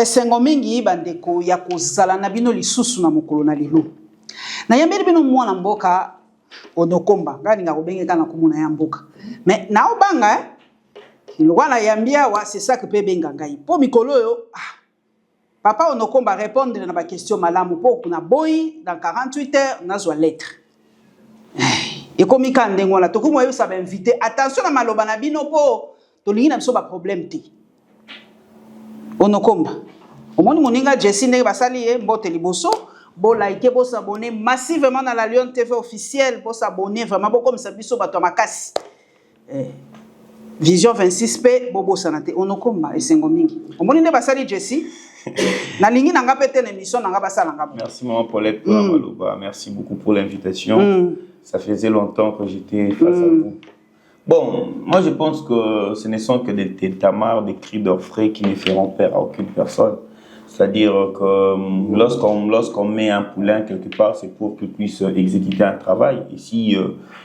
esengo mingi bandeko ya kozala na bino lisusu na mokolo na lelo na yambeli bino mwana mboka onokomba ngani nga kobengeka na komuna ya mboka mais na obanga ngwana yambia wa c'est ça que peut benga ngai po mikolo yo papa onokomba répondre na ba question malamu po kuna boy dans 48 heures nazwa lettre et comme ikande ngwana to kuma yo ça va inviter attention na maloba na bino po to lingi na biso ba problème te onokomba omoni moninga Jessie ndenge basali ye mbote liboso bo like bo s'abonner massivement dans la Lion TV officielle bo s'abonner vraiment bo comme ça biso bato makasi Vision 26P bobo sanate onokomba esengo mingi omoni nde basali Jessie na lingi nanga pete na émission nanga basala nanga. Merci maman Paulette pour la maloba, merci beaucoup pour l'invitation. Ça faisait longtemps que j'étais face à vous. Bon, moi je pense que ce ne sont que des tamards, des cris d'orfraie qui ne feront peur à aucune personne. C'est-à-dire que lorsqu'on met un poulain quelque part, c'est pour qu'il puisse exécuter un travail. Et si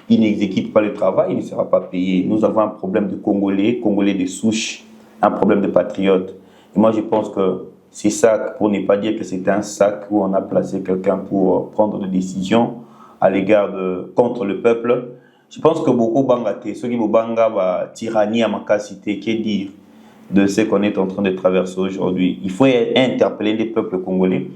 il n'exécute pas le travail, il ne sera pas payé. Nous avons un problème de Congolais de souche, un problème de patriotes. Et moi je pense que c'est ça, pour ne pas dire que c'est un sac où on a placé quelqu'un pour prendre des décisions à l'égard contre le peuple. Je pense que beaucoup bangate, ceux qui banga va tyrannie à ma capacité, qu'est dire de ce qu'on est en train de traverser aujourd'hui. Il faut interpeller les peuples congolais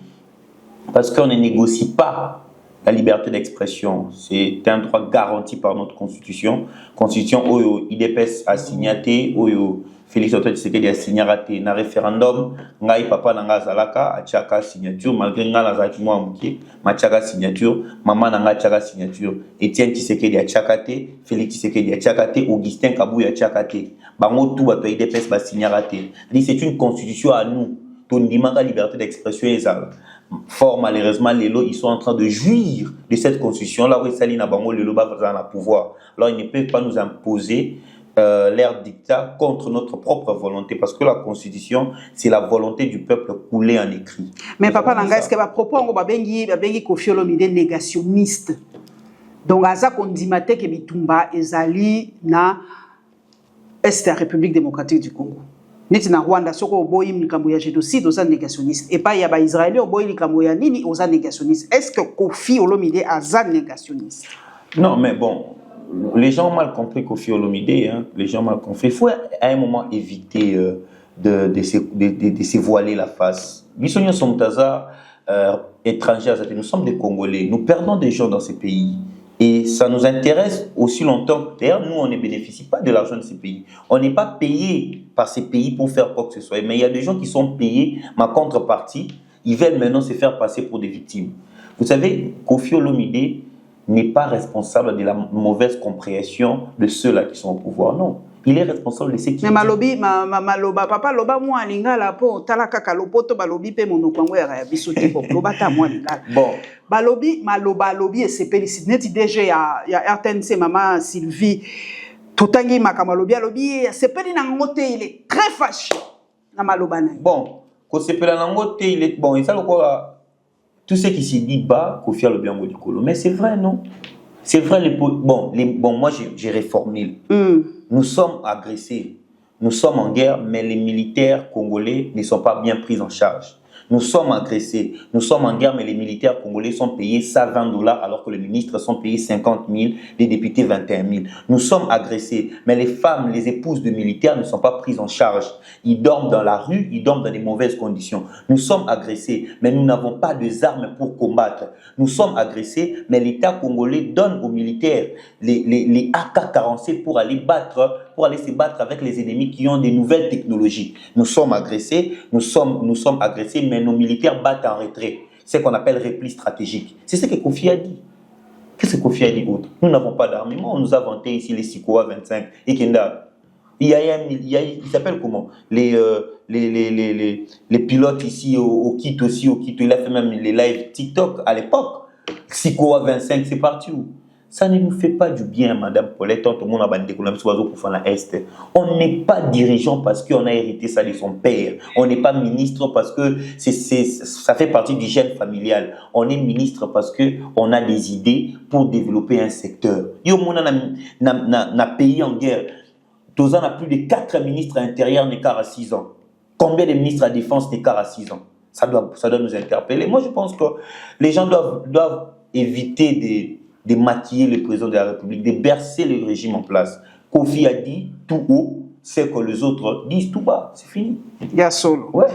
parce qu'on ne négocie pas la liberté d'expression. C'est un droit garanti par notre constitution. Constitution où IDPS a signaté, où Félix Antoine Tshisekedi a signé raté na référendum, ngai papa nanga zalaka a tchaka signature malgré nga na zaki moi muki, ma tchaka signature, maman nanga tchaka signature, Etienne Tshisekedi a tchaka te, Félix Tshisekedi a tchaka te, Augustin Kabouya a tchaka te. Bango tout bato IDPS ba signé raté. C'est une constitution à nous. Ton dimaka liberté d'expression est ça. Fort malheureusement les lots ils sont en train de jouir de cette constitution là où Salina Bango le loba va dans pouvoir. Alors ils ne peuvent pas nous imposer leur dictat contre notre propre volonté parce que la constitution c'est la volonté du peuple coulée en écrit. Mais papa nanga est-ce que va propos ba bengi Koffi Olomide négationniste. Donc aza kondimate ke bitumba ezali na Est la République démocratique du Congo. Neti na Rwanda soko boyi mikambo ya génocide oza négationniste et pas ya ba Israélien boyi mikambo ya nini oza négationniste. Est-ce que Koffi Olomide aza négationniste? Non mais bon, les gens ont mal compris Koffi Olomide, hein. Les gens ont mal compris. Il faut à un moment éviter de se voiler la face. Bisogno Somtaza, étrangers, nous sommes des Congolais. Nous perdons des gens dans ces pays. Et ça nous intéresse aussi longtemps. D'ailleurs, nous, on ne bénéficie pas de l'argent de ces pays. On n'est pas payé par ces pays pour faire quoi que ce soit. Mais il y a des gens qui sont payés, ma contrepartie, ils veulent maintenant se faire passer pour des victimes. Vous savez, Koffi Olomide n'est pas responsable de la mauvaise compréhension de ceux-là qui sont au pouvoir. Non. Il est responsable de ce qui... Mais malobi, maloba, papa, loba moi lingala po talaka kalopoto balobi pe monokwango ya bisuti po loba ta moi lingala. Bon. Balobi, maloba lobi et c'est pélicite. Neti DG ya RTNC maman Sylvie totangi makamalobi alobi c'est péli na ngote il est très fâché na maloba na. Bon, ko sepela na ngote il est bon, et ça le quoi tout ce qui se dit bas Koffi Olomide bien Modikolo. Mais c'est vrai non? C'est vrai bon moi j'ai réformé. Nous sommes agressés, nous sommes en guerre, mais les militaires congolais ne sont pas bien pris en charge. Nous sommes agressés, nous sommes en guerre, mais les militaires congolais sont payés 120 $ alors que les ministres sont payés 50 000, les députés 21 000. Nous sommes agressés, mais les femmes, les épouses de militaires ne sont pas prises en charge. Ils dorment dans la rue, ils dorment dans des mauvaises conditions. Nous sommes agressés, mais nous n'avons pas d'armes pour combattre. Nous sommes agressés, mais l'État congolais donne aux militaires les AK-47 pour aller se battre avec les ennemis qui ont des nouvelles technologies. Nous sommes agressés, nous sommes agressés, mais nos militaires battent en retrait. C'est ce qu'on appelle repli stratégique. C'est ce que Koffi a dit. Qu'est-ce que Koffi a dit autre? Nous n'avons pas d'armement, on nous a vanté ici les Sikoa 25 et Kenda. Il s'appelle comment les pilotes ici au Quito aussi, au Quito. Il a fait même les lives TikTok à l'époque. Sikoa 25, c'est parti où? Ça ne nous fait pas du bien, Madame Paulette. Tout le monde a dit on n'est pas dirigeant parce qu'on a hérité ça de son père. On n'est pas ministre parce que ça fait partie du gène familial. On est ministre parce qu'on a des idées pour développer un secteur. Il y a un pays en guerre. Tozan a plus de 4 ministres intérieurs en écart à 6 ans. Combien de ministres à la défense n'écart à 6 ans? Ça doit nous interpeller. Moi, je pense que les gens doivent éviter de maquiller le président de la République, de bercer le régime en place. Kofi a dit tout haut, c'est que les autres disent tout bas. C'est fini. Yasolo. Ouais.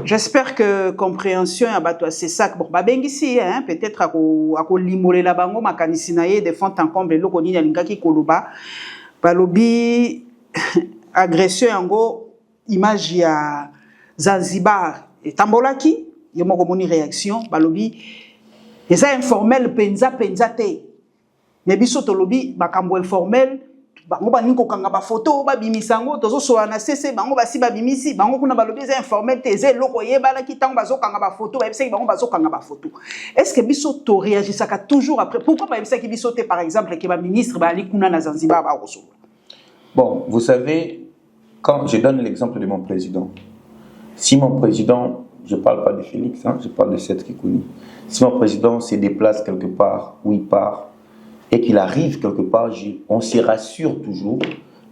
J'espère que compréhension à bato c'est ça. Bon, ici, hein, peut-être à limolé la bango makanisi na ye de fond en comble loko ni lingaki koloba. Balobi agression yango image ya Zanzibar et tambolaki yomoko moni réaction balobi eza informel penza te. Mais biso tolobi bakambo informel bango bani ko kanga ba photo ba bimisango tozo so na cc bango basi ba bimisi bango kuna balobi za informel te ze loko yebala ki tango bazo kanga ba photo ba ebisaki bango bazo kanga ba photo. Est-ce que biso to réagissaka toujours après? Pourquoi ba ebisaki biso te par exemple que ba ministre ba ali kuna na Zanzibar ba recevoir? Bon, vous savez, quand je donne l'exemple de mon président, si mon président, je ne parle pas de Félix, hein, je parle de Seth Kikouni, si mon président se déplace quelque part où il part et qu'il arrive quelque part, on se rassure toujours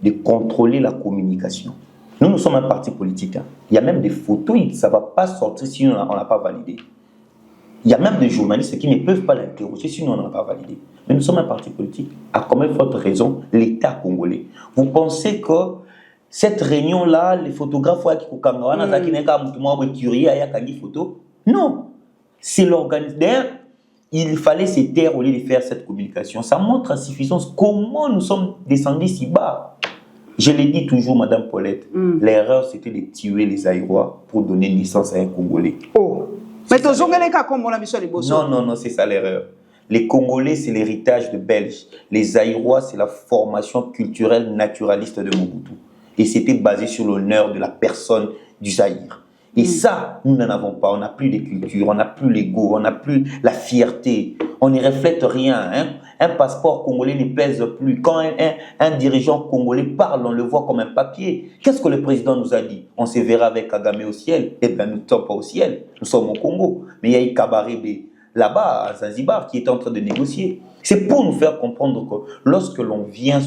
de contrôler la communication. Nous sommes un parti politique. Hein. Il y a même des photos, ça ne va pas sortir si on n'a pas validé. Il y a même des journalistes qui ne peuvent pas l'interroger si on n'a pas validé. Mais nous sommes un parti politique. À combien de forte raison l'État congolais? Vous pensez que cette réunion-là, les photographes non, c'est l'organisme. D'ailleurs, il fallait se taire au lieu de faire cette communication. Ça montre à suffisance comment nous sommes descendus si bas. Je l'ai dit toujours, Madame Paulette, l'erreur c'était de tuer les Aïrois pour donner naissance à un Congolais. Oh, mais tu as comme on a mis sur les bosses. Non, c'est ça l'erreur. Les Congolais, c'est l'héritage de Belges. Les Aïrois, c'est la formation culturelle naturaliste de Mobutu. Et c'était basé sur l'honneur de la personne du Zaïre. Et ça, nous n'en avons pas. On n'a plus de culture, on n'a plus l'ego, on n'a plus la fierté. On n'y reflète rien. Hein? Un passeport congolais ne pèse plus. Quand un dirigeant congolais parle, on le voit comme un papier. Qu'est-ce que le président nous a dit? On se verra avec Kagame au ciel. Eh bien, nous ne sommes pas au ciel. Nous sommes au Congo. Mais il y a eu Kabarebe là-bas, à Zanzibar, qui est en train de négocier. C'est pour nous faire comprendre que lorsque l'on vient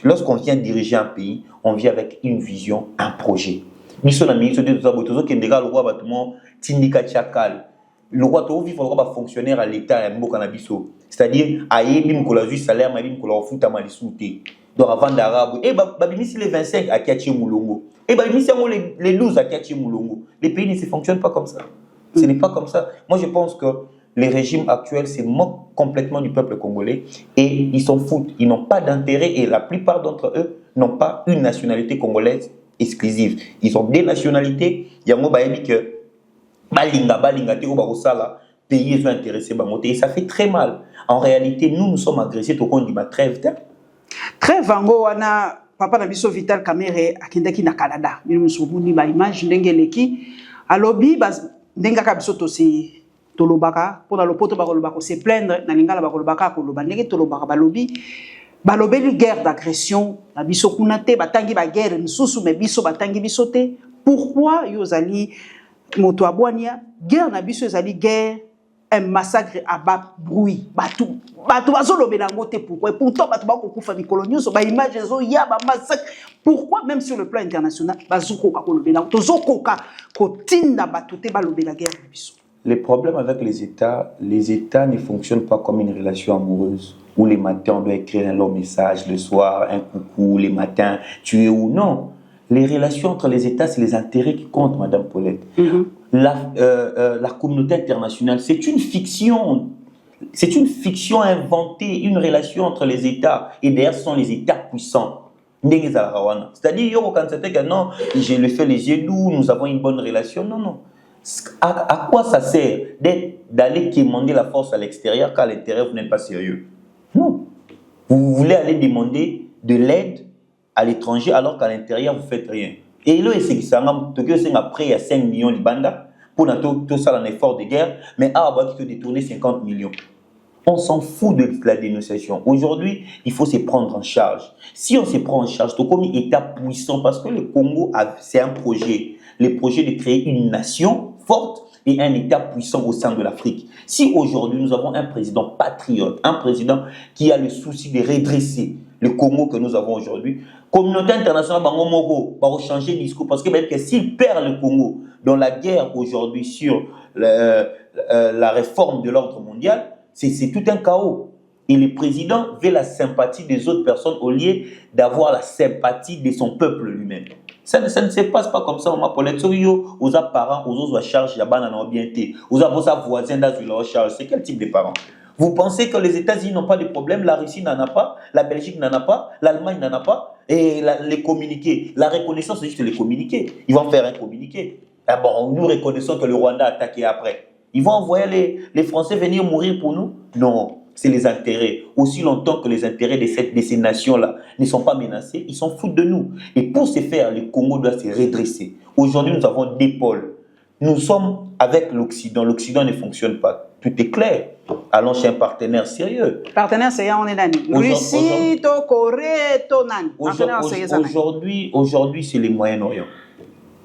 lorsqu'on vient diriger un pays, on vient avec une vision, un projet. Nous sommes la ministre de Zabotozo qui est le roi bâtiment Tindika Tchakal. Le roi Tovi, il faudra fonctionnaire à l'État et à Nabiso. C'est-à-dire, à Yébim, qu'on a vu salaire, Mabim, qu'on a refouté à Malisouté. Donc, avant d'Arabe, et Babimisi les 25 à Kiachi Moulongo. Et Babimisi les 12 à Kiachi Moulongo. Les pays ne fonctionnent pas comme ça. Ce n'est pas comme ça. Moi, je pense que les régimes actuels se moquent complètement du peuple congolais et ils s'en foutent. Ils n'ont pas d'intérêt et la plupart d'entre eux n'ont pas une nationalité congolaise exclusive. Ils ont des nationalités. Il y a un mot que balinga te barosala pays sont intéressés et ça fait très mal. En réalité, nous sommes agressés au compte de ma trêve. Trêve ango wana papa na biso Vital Kamerhe akendaki na Canada. Nous sommes ni ba image ndengeleki alobi ndenga kabiso tosi tolobaka pona lopoto bakolobaka se plaindre na lingala bakolobaka koloba ndenge tolobaka balobeli guerre d'agression na biso kuna te batangi ba guerre misusu me biso batangi biso te. Pourquoi yozali moto abwania guerre na biso ezali guerre un massacre à bas bruit batu bazolobela ngo te pourquoi pourtant batu bakokufa mikolo nyonso ba image ezo ya ba massacre. Pourquoi même sur le plan international bazukoka kolobela tozokoka kotinda batu te balobela guerre na biso? Les problèmes avec les États ne fonctionnent pas comme une relation amoureuse où les matins on doit écrire un long message, le soir un coucou, les matins tu es où. Non, les relations entre les États c'est les intérêts qui comptent, Madame Paulette. La communauté internationale c'est une fiction. C'est une fiction inventée, une relation entre les États. Et d'ailleurs, ce sont les États puissants. C'est-à-dire, non, j'ai le fait les yeux doux, nous avons une bonne relation. Non. À quoi ça sert d'aller demander la force à l'extérieur quand à l'intérieur vous n'êtes pas sérieux? Non. Vous voulez aller demander de l'aide à l'étranger alors qu'à l'intérieur vous ne faites rien. Et là, c'est après il y a 5 millions de bandas pour tout ça un effort de guerre, mais il faut détourner 50 millions. On s'en fout de la dénonciation. Aujourd'hui, il faut se prendre en charge. Si on se prend en charge, c'est comme un État puissant, parce que le Congo, c'est un projet. Le projet de créer une nation forte et un État puissant au sein de l'Afrique. Si aujourd'hui, nous avons un président patriote, un président qui a le souci de redresser le Congo que nous avons aujourd'hui. Communauté internationale va changer de discours parce que même que s'il perd le Congo dans la guerre aujourd'hui sur la réforme de l'ordre mondial, c'est tout un chaos. Et le président veut la sympathie des autres personnes au lieu d'avoir la sympathie de son peuple lui-même. Ça ne se passe pas comme ça. Aux parents, aux charges, aux voisins dans charge. C'est quel type de parents? Vous pensez que les États-Unis n'ont pas de problème, la Russie n'en a pas, la Belgique n'en a pas, l'Allemagne n'en a pas, et les communiqués. La reconnaissance, c'est juste les communiqués. Ils vont faire un communiqué. Ah bon, nous reconnaissons que le Rwanda a attaqué après. Ils vont envoyer les Français venir mourir pour nous? Non. C'est les intérêts. Aussi longtemps que les intérêts de ces nations-là ne sont pas menacés, ils s'en foutent de nous. Et pour ce faire, le Congo doit se redresser. Aujourd'hui, nous avons deux pôles. Nous sommes avec l'Occident. L'Occident ne fonctionne pas. Tout est clair. Allons chez un partenaire sérieux. Partenaire sérieux, on est là. Russie, Corée, Nani. Aujourd'hui, c'est le Moyen-Orient.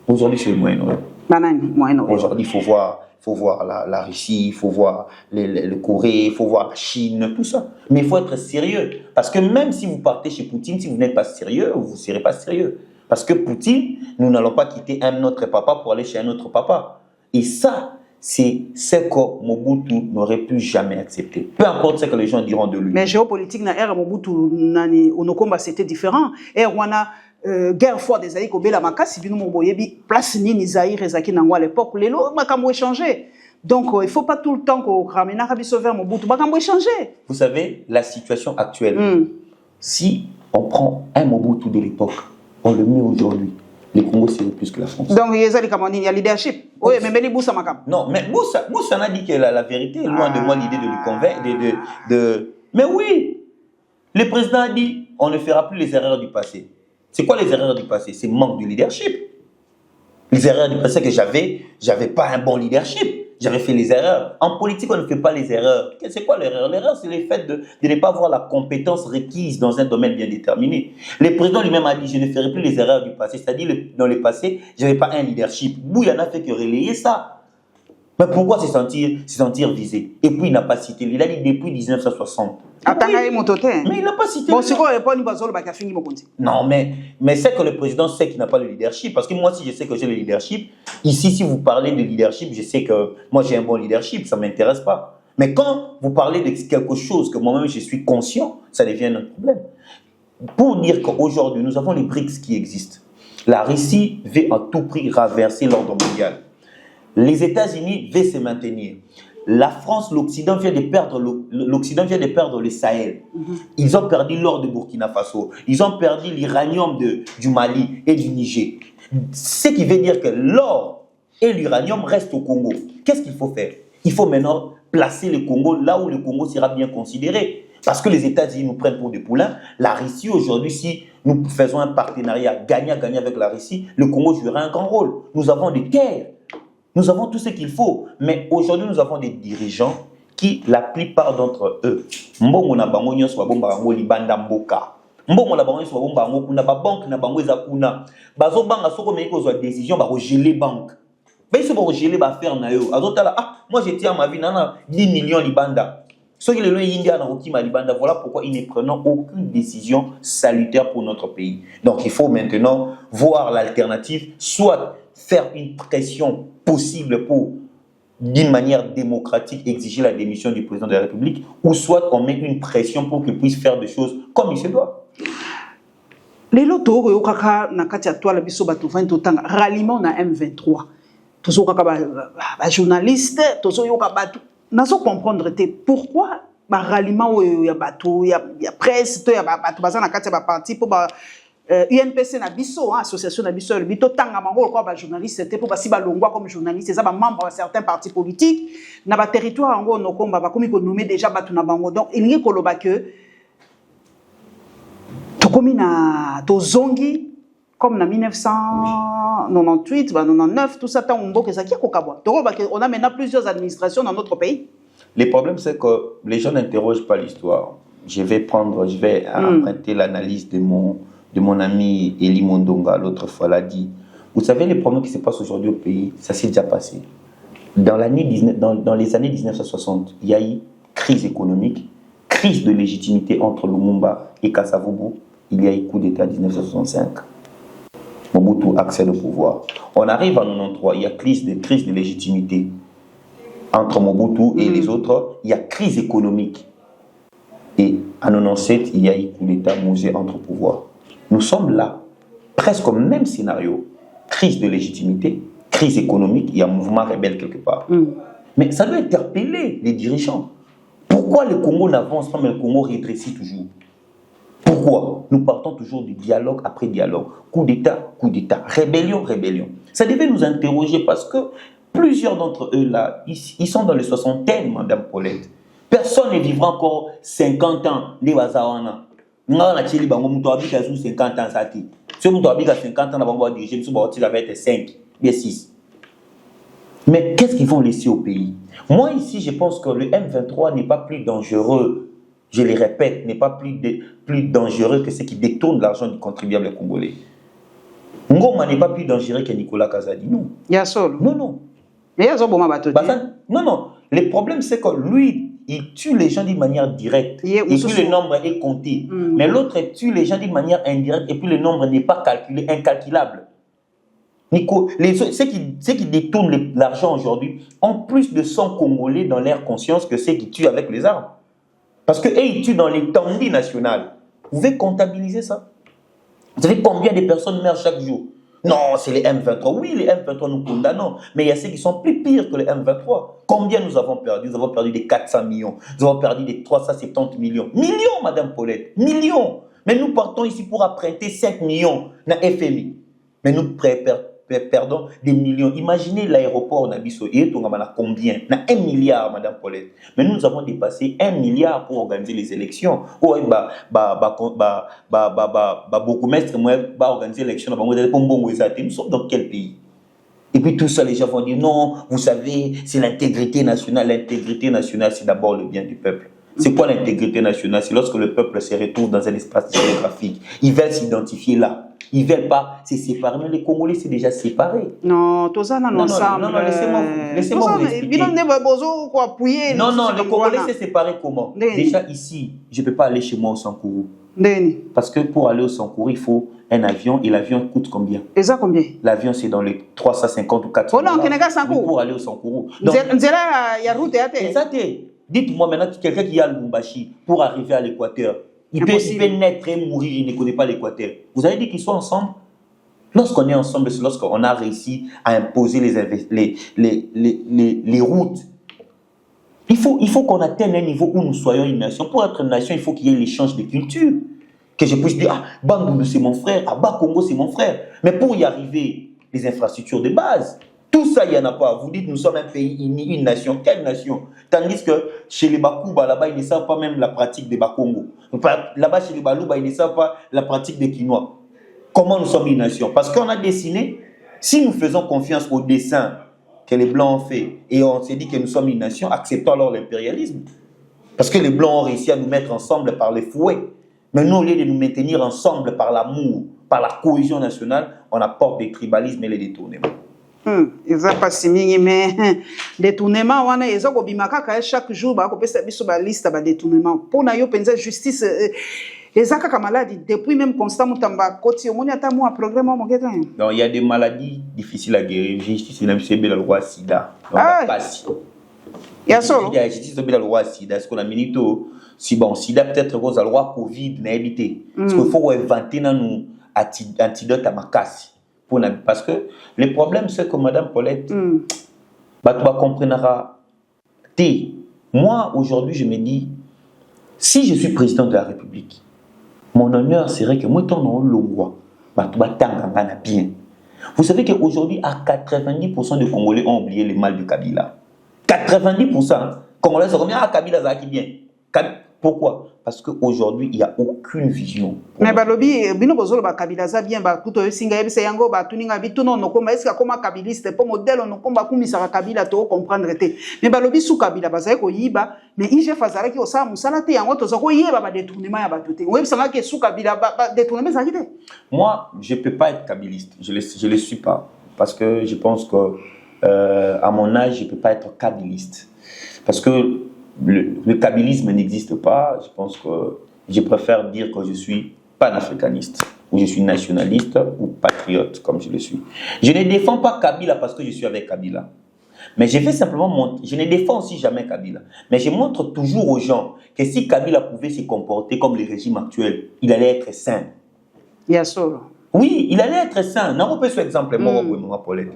Aujourd'hui, c'est le Moyen-Orient. Aujourd'hui, il faut voir la Russie, il faut voir le Corée, il faut voir la Chine, tout ça. Mais il faut être sérieux. Parce que même si vous partez chez Poutine, si vous n'êtes pas sérieux, vous ne serez pas sérieux. Parce que Poutine, nous n'allons pas quitter un autre papa pour aller chez un autre papa. Et ça, c'est ce que Mobutu n'aurait pu jamais accepter. Peu importe ce que les gens diront de lui. Mais géopolitique, na ère Mobutu, Onokomba, c'était différent. Et on a guerre froide des Aïe, Kobela Makasi, Bino Moboyebi, place Nini Zaïre, Ezaki Nango à l'époque, les lots, Makambo échangé. Donc, il ne faut pas tout le temps qu'on ramène à Rabiso vers Mobutu, Makambo échangé. Vous savez, la situation actuelle, si on prend un Mobutu de l'époque, on le met aujourd'hui, le Congo serait plus que la France. Donc, il y a leadership. Oui, mais Beni Boussa Makam. Non, mais Moussa n'a dit que la vérité, loin de moi l'idée de lui convaincre. Mais oui, le président a dit, on ne fera plus les erreurs du passé. C'est quoi les erreurs du passé? C'est manque de leadership. Les erreurs du passé, c'est que j'avais pas un bon leadership. J'avais fait les erreurs. En politique, on ne fait pas les erreurs. C'est quoi l'erreur? L'erreur, c'est le fait de ne pas avoir la compétence requise dans un domaine bien déterminé. Le président lui-même a dit, je ne ferai plus les erreurs du passé. C'est-à-dire, dans le passé, je n'avais pas un leadership. Il y en a fait que relayer ça. Mais pourquoi se sentir visé? Et puis, il n'a pas cité. Il a dit depuis 1960. Mais il n'a pas cité. Bon, c'est quoi le Non, mais c'est que le président sait qu'il n'a pas le leadership. Parce que moi, si je sais que j'ai le leadership, ici, si vous parlez de leadership, je sais que moi, j'ai un bon leadership, ça ne m'intéresse pas. Mais quand vous parlez de quelque chose que moi-même, je suis conscient, ça devient un problème. Pour dire qu'aujourd'hui, nous avons les BRICS qui existent. La Russie veut à tout prix renverser l'ordre mondial. Les États-Unis veulent se maintenir. La France, l'Occident vient de perdre le Sahel. Ils ont perdu l'or de Burkina Faso. Ils ont perdu l'uranium du Mali et du Niger. Ce qui veut dire que l'or et l'uranium restent au Congo. Qu'est-ce qu'il faut faire? Il faut maintenant placer le Congo là où le Congo sera bien considéré. Parce que les États-Unis nous prennent pour des poulains. La Russie, aujourd'hui, si nous faisons un partenariat gagnant-gagnant avec la Russie, le Congo jouera un grand rôle. Nous avons des terres. Nous avons tout ce qu'il faut, mais aujourd'hui nous avons des dirigeants qui, la plupart d'entre eux, mbongo na bango nyonso babomba bango libanda mboka. Mbongo na bango nyonso babomba bango kuna ba banque na bango eza kuna. Bazo banga soko meki kozwa décision ba geler banque. Ba iso ba geler ba faire na yo. Azotala moi je tiens ma vie nana 10 millions libanda. Ceux qui le loin India na okima libanda, voilà pourquoi ils ne prennent aucune décision salutaire pour notre pays. Donc il faut maintenant voir l'alternative, soit faire une pression possible pour, d'une manière démocratique, exiger la démission du président de la République, ou soit on met une pression pour qu'il puisse faire des choses comme il se doit. Les lotos, il y a un ralliement na M23. Tous les journalistes, tous les comprendre pourquoi ralliement il y a presse, il y a parti pour UNPC na biso, association na biso, le bito tanga mango quoi ba journaliste c'était pour basi ba longwa comme journaliste, ça ba membre de certains partis politiques na ba territoire ngo no komba ba komi ko nommer déjà batu na bango. Donc il ngi koloba que to komi na to zongi comme na 1998 ba 99 tout ça tant mboka ça qui kokabwa. To ba on a maintenant plusieurs administrations dans notre pays. Le problème c'est que les gens n'interrogent pas l'histoire. Je vais emprunter l'analyse de mon ami Eli Mondonga, l'autre fois, l'a dit. Vous savez, les problèmes qui se passent aujourd'hui au pays, ça s'est déjà passé. Dans les années 1960, il y a eu crise économique, crise de légitimité entre Lumumba et Kasavubu, il y a eu coup d'État 1965. Mobutu accède au pouvoir. On arrive en 93, il y a crise de légitimité entre Mobutu et les autres. Il y a crise économique. Et en 97, il y a eu coup d'État, Mouzé entre pouvoir. Nous sommes là, presque au même scénario. Crise de légitimité, crise économique, il y a un mouvement rebelle quelque part. Mais ça doit interpeller les dirigeants. Pourquoi le Congo n'avance pas, mais le Congo rétrécit toujours? Pourquoi? Nous partons toujours du dialogue après dialogue. Coup d'État, rébellion, rébellion. Ça devait nous interroger parce que plusieurs d'entre eux là, ils sont dans les soixantaines, Madame Paulette. Personne ne vivra encore 50 ans, les Wazawana. Nous avons la Tchéli Bango, nous avons 50 ans, ça dit. Si nous avons 50 ans, nous avons dirigé, nous avons 5, bien 6. Mais qu'est-ce qu'ils vont laisser au pays? Moi, ici, je pense que le M23 n'est pas plus dangereux, je le répète, n'est pas plus dangereux que ceux qui détournent l'argent du contribuable congolais. Ngoma n'est pas plus dangereux que Nicolas Kazadi, non. Yasol. Non, non. Mais non, non. Le problème, c'est que lui, il tue les gens d'une manière directe. Et puis le nombre est compté. Mais l'autre tue les gens d'une manière indirecte et puis le nombre n'est pas calculé, incalculable. Nico, ceux qui détournent l'argent aujourd'hui ont plus de sang congolais dans leur conscience que ceux qui tuent avec les armes. Parce qu'eux, ils tuent dans l'étendue nationale. Vous pouvez comptabiliser ça? Vous savez combien de personnes meurent chaque jour? Non, c'est les M23. Oui, les M23, nous condamnons. Mais il y a ceux qui sont plus pires que les M23. Combien nous avons perdu? Nous avons perdu des 400 millions. Nous avons perdu des 370 millions. Millions, Madame Paulette. Millions. Mais nous partons ici pour emprunter 5 millions dans FMI. Mais nous perdons des millions. Imaginez l'aéroport Nabiso. Et on a combien? 1 milliard, Madame Paulette. Mais nous avons dépassé 1 milliard pour organiser les élections. Beaucoup maîtres, organiser l'élection. Nous sommes dans quel pays? Et puis tout ça, les gens vont dire non, vous savez, c'est l'intégrité nationale. L'intégrité nationale, c'est d'abord le bien du peuple. C'est quoi l'intégrité nationale? C'est lorsque le peuple se retrouve dans un espace géographique. Ils veulent s'identifier là. Ils ne veulent pas se séparer. Mais les Congolais, c'est déjà séparé. Non, tout ça, non, ensemble. Non, laissez-moi vous expliquer. Non, les Congolais, c'est séparé comment? Déjà ici, je ne peux pas aller chez moi au Sankourou. Parce que pour aller au Sankourou, il faut un avion. Et l'avion coûte combien? Et ça combien? L'avion, c'est dans les 350 ou 400 $ pour aller au Sankourou. Donc, il y a route. dites-moi maintenant, quelqu'un qui est à Lubumbashi pour arriver à l'équateur, il peut naître et mourir, il ne connaît pas l'équateur. Vous avez dit qu'ils sont ensemble? Lorsqu'on est ensemble, c'est lorsqu'on a réussi à imposer les routes. Il faut qu'on atteigne un niveau où nous soyons une nation. Pour être une nation, il faut qu'il y ait l'échange de culture. Que je puisse dire, ah, Bandundu c'est mon frère, ah, Bakongo c'est mon frère. Mais pour y arriver, les infrastructures de base, tout ça, il n'y en a pas. Vous dites, nous sommes un pays uni, une nation. Quelle nation? Tandis que chez les Bakuba, là-bas, ils ne savent pas même la pratique des Bakongo. Là-bas, chez les Balouba, ils ne savent pas la pratique des Kinois. Comment nous sommes une nation? Parce qu'on a dessiné, si nous faisons confiance au dessin que les Blancs ont fait, et on s'est dit que nous sommes une nation, acceptons alors l'impérialisme. Parce que les Blancs ont réussi à nous mettre ensemble par les fouets. Mais nous, au lieu de nous maintenir ensemble par l'amour, par la cohésion nationale, on apporte des tribalismes et les détournements. Eza pasi mingi mais détournement wana eza ko bimaka ka chaque jour ba ko pesa biso ba liste ba détournement pour na yo penza justice eza kaka maladie depuis même constant mutamba koti omoni ata mo programme mo ngeta. Non, il y a des maladies difficiles à guérir. Justice c'est même la loi sida. Donc passe. Ya solo. Il y a justice la loi sida ce qu'on a minito si bon sida peut-être cause la loi Covid n'a évité. Parce qu'il faut inventer dans nous antidote à makasi. Parce que le problème, c'est que Madame Paulette, tu vas comprendre. Moi, aujourd'hui, je me dis, si je suis président de la République, mon honneur serait que moi, je suis bien. Vous savez qu'aujourd'hui, à 90% de Congolais ont oublié le mal de Kabila. 90%. Congolais, c'est combien? Ah, Kabila, ça qui bien. Pourquoi? Parce qu'aujourd'hui, il n'y a aucune vision. Mais balobi, bino bozolo ba Kabila za bien ba kuto singa yebisa yango ba tuninga bituno no koma est-ce que comme kabiliste pour modèle no komba kumisa Kabila to comprendre te. Mais balobi sous Kabila bazaye ko yiba mais IGF azara ki osa musala te yango to zako yeba ba détournement ya ba tote. Webisa nga ke sous Kabila ba détournement za kite. Moi, je peux pas être kabiliste. Je le suis pas parce que je pense que à mon âge, je peux pas être kabiliste. Parce que le kabylisme n'existe pas. Je pense que je préfère dire que je suis panafricaniste, ou je suis nationaliste, ou patriote, comme je le suis. Je ne défends pas Kabila parce que je suis avec Kabila. Mais je vais simplement montrer, je ne défends aussi jamais Kabila, mais je montre toujours aux gens que si Kabila pouvait se comporter comme le régime actuel, il allait être sain. Bien sûr. Oui, il allait être sain. N'a pas ce exemple, moi, Paulette.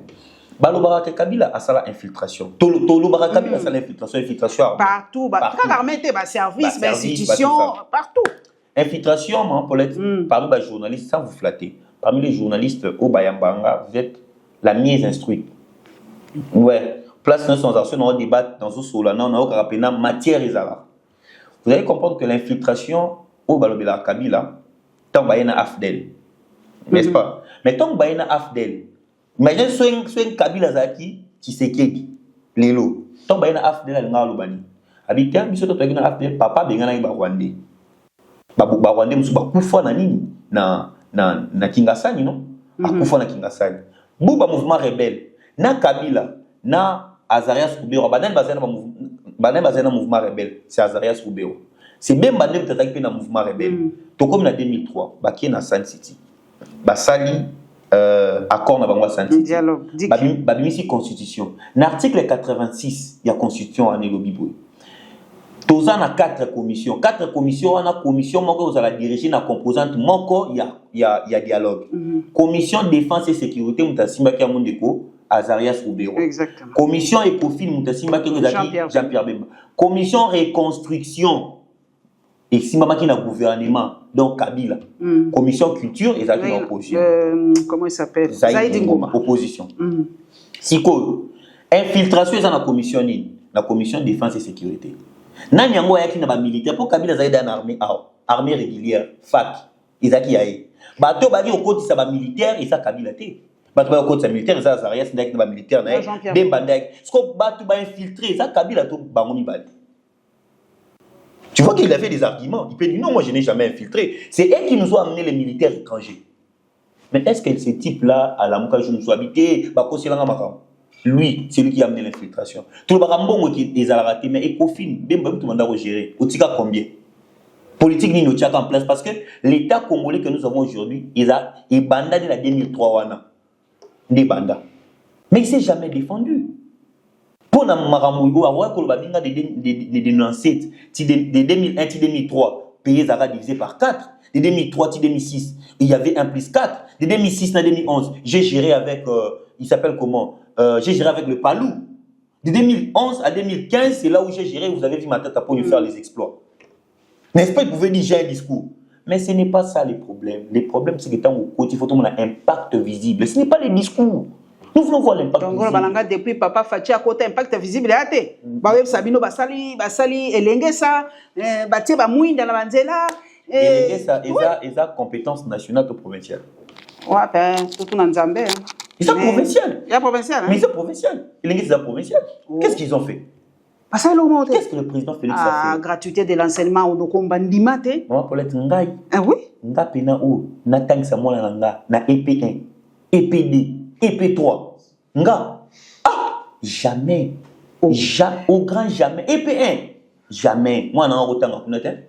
Balobara Kabila a ça l'infiltration. Tolobara Kabila a ça l'infiltration. Partout. Quand l'armée était service, institution, partout. Infiltration, Paulette, parmi les journalistes, sans vous flatter, parmi les journalistes au Bayambanga, vous êtes la mieux instruite. Ouais, place dans son action, on débat dans ce solana, on a rappelé matière et zala. Vous allez comprendre que l'infiltration au Balobela Kabila, tant bayena Afdel, n'est-ce pas? Mais tant bayena Afdel, imaginez soit Kabila Zaki, Tshisekedi, Lelo, tant bayena Afdel à l'Albanie. Habitez, biso to bayena Afdel, papa bengana iba Rwandais. Ba Rwandais musu ba kufa na nini na Kingasani non? Akufa na Kingasani. Buba mouvement rebelle. Na Kabila, na Azarias Roubero, Banen Bazena mouvement rebelle, c'est Azarias Roubero. C'est bien Banen qui est dans le mouvement rebelle. Tout comme en 2003, Baki na San City. Basali, accord na Bangwa San City. Babimisi constitution. L'article 86, il y a constitution en Elobiboué. Tous en a 4 commissions. 4 commissions, on a commission, vous allez diriger la composante, il y a dialogue. Commission défense et sécurité, Moutasimba Kiamondeko. Azarias Roubero. Exactement. Commission Ecofin Moutasimba Jean-Pierre Bemba. Commission reconstruction et Simba qui na gouvernement donc Kabila. Commission culture et Zaki opposition. Comment il s'appelle? Zaïdi Ngoma opposition. Siko infiltration dans la commission la commission défense et sécurité. Nani yango yaki na ba militaire pour Kabila Zaïdi en armée régulière FAC. Izaki yaé. Bato bagi okoti sa ba militaire et ça Kabila té. Bato ba okoti sa militaire ça Azarias ndaki na ba militaire na Bemba ndaki. Sko bato ba infiltrer ça Kabila to bango mibali. Tu vois qu'il a fait des arguments. Il peut dire non, moi je n'ai jamais infiltré. C'est eux qui nous ont amené les militaires étrangers. Mais est-ce que ce type-là, à la Mouka, je nous suis habité, lui, c'est lui qui a amené l'infiltration. Tout le barambo qui est raté, mais Ecofin, tout le monde a géré. Au tika combien? Politique ni nous en place parce que l'État congolais que nous avons aujourd'hui, il est banda de la 2003 des bandas. Mais il ne s'est jamais défendu. Pour na maramouigo avoir que le babinga de 2007, de 2001, 2003, payé Zara divisé par 4. De 2003 à 2006, il y avait 1 plus 4. De 2006 à 2011, j'ai géré avec, il s'appelle comment? J'ai géré avec le Palou. De 2011 à 2015, c'est là où j'ai géré, vous avez vu ma tête pour lui faire les exploits. N'est-ce pas, vous pouvez dire j'ai un discours. Mais ce n'est pas ça le problème. Le problème, c'est que tant au côté, il faut qu'on a un impact visible. Ce n'est pas les discours. Nous voulons voir l'impact visible. Depuis Papa Fachi à côté, impact visible. Sabino Basali, Elengesa, Batie Bamouinda la Banzela. Elengesa, ils ont compétence nationale ou provinciale. Ouais, tout le monde en ils sont provinciales. Il y a provincial. Mais ils sont provinciales. Elengesa provincial. Qu'est-ce qu'ils ont fait? Qu'est-ce que le président Félix a fait? Gratuité de l'enseignement au Nokomba Ndimate. Moi, Paulette Ngaï. Ah oui? Nga pena o, na tang samola nga, na EP1, EP2, EP3. Nga. Ah! Jamais. Au grand jamais. EP1. Jamais. Moi, na otanga kunete.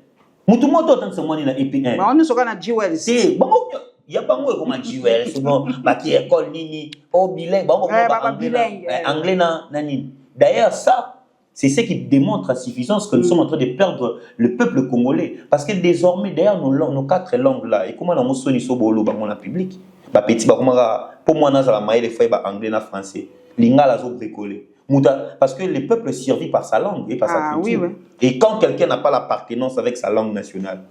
Mutu moto otanga samoni na EP1. Ba on soka na jewels. Si, bango ya bango ko ma jewels, souvent ba ki école nini, au bilingue, bango ba bilingue. Anglais na nini. D'ailleurs ça c'est ce qui démontre à suffisance que nous sommes en train de perdre le peuple congolais. Parce que désormais, derrière nos 4 langues-là, et comment on a sonné sur le public, pour moi, on a les feuilles anglais et français. L'ingala zo bricolé. Parce que le peuple survit par sa langue et par sa culture. Oui. Et quand quelqu'un n'a pas l'appartenance avec sa langue nationale,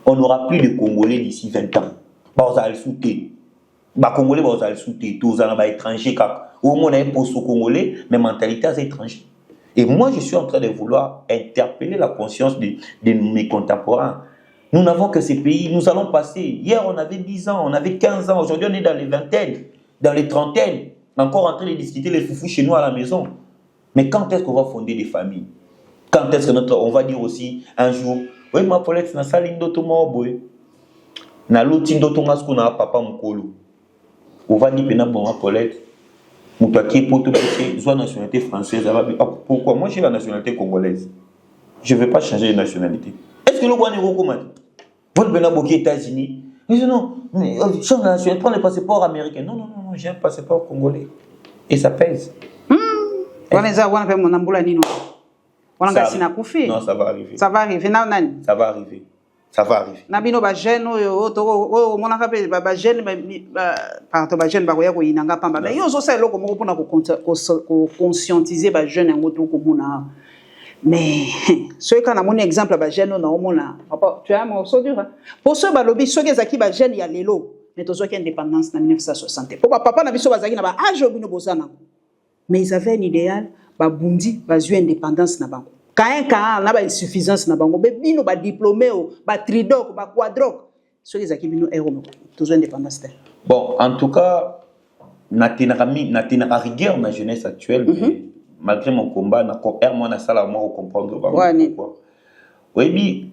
on n'aura plus de Congolais d'ici 20 ans. On va le souter. Les Congolais vont le souter. Tous les étrangers. Au moins, on a un poste congolais, mais mentalité à étrangers. Et moi, je suis en train de vouloir interpeller la conscience de mes contemporains. Nous n'avons que ces pays, nous allons passer. Hier, on avait 10 ans, on avait 15 ans. Aujourd'hui, on est dans les vingtaines, dans les trentaines. Encore en train de discuter les foufous chez nous à la maison. Mais quand est-ce qu'on va fonder des familles? Quand est-ce qu'on va dire aussi un jour, oui, ma Paulette, na saline d'automa boy. Na l'outil d'automa ce qu'on a papa mukolo. On va dire, ma Paulette. Moutaki pour tout soit nationalité française. Pourquoi? Moi, j'ai la nationalité congolaise. Je ne vais pas changer de nationalité. Est-ce que le roi n'est pas comme vous venez aux États-Unis? Je dis non, mais change de nationalité, prends le passeport américain. Non, j'ai un passeport congolais. Et ça pèse. Non, ça va arriver. Non, ça va arriver. Ça va arriver. Ça va arriver. Ça va arriver. Nabino ba jeune o mona kape ba jeune pardon ba jeune ba koya ko inanga pamba mais yo zo sa eloko moko pona ko conscientiser ba jeune ngo to ko mona mais ceux quand na mon exemple ba jeune na omona papa tu as mon so dur pour ceux ba lobby ceux qui zaki ba jeune ya lelo mais to zo ki indépendance na 1960 pour papa na biso ba zaki na ba âge obino bozana mais ils avaient un idéal ba bundi ba zu indépendance na bango. Quand on a une insuffisance, on a un diplômé, un tridoc, un quadroc. Ce qui est toujours indépendance. Bon, en tout cas, na rigueur ma jeunesse actuelle, mais malgré mon combat, moi ça moi comprendre pourquoi. Oui,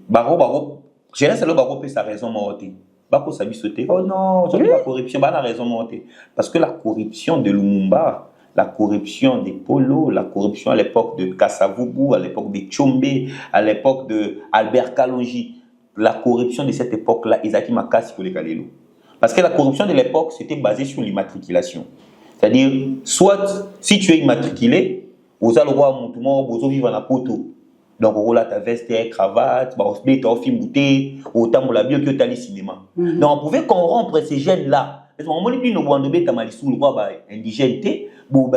jeunesse le baro peut sa raison monter. Bako sabi sauter. Oh non, j'ai la corruption, la raison monter parce que la corruption de Lumumba, la corruption des Polo, la corruption à l'époque de Kassavubu, à l'époque de Tchombe, à l'époque de Albert Kalonji, la corruption de cette époque-là, Isaki Makasi pour les Kalelo. Parce que la corruption de l'époque, c'était basé sur l'immatriculation. C'est-à-dire, soit si tu es immatriculé, vous allez le roi Moutoumon, vous vivez en poto. Donc, vous avez ta veste, cravate, vous avez ta film bouteille, autant vous l'avez que tu as cinéma. Donc, on pouvait corrompre ces gènes-là. Parce qu'on dit que indigène, vous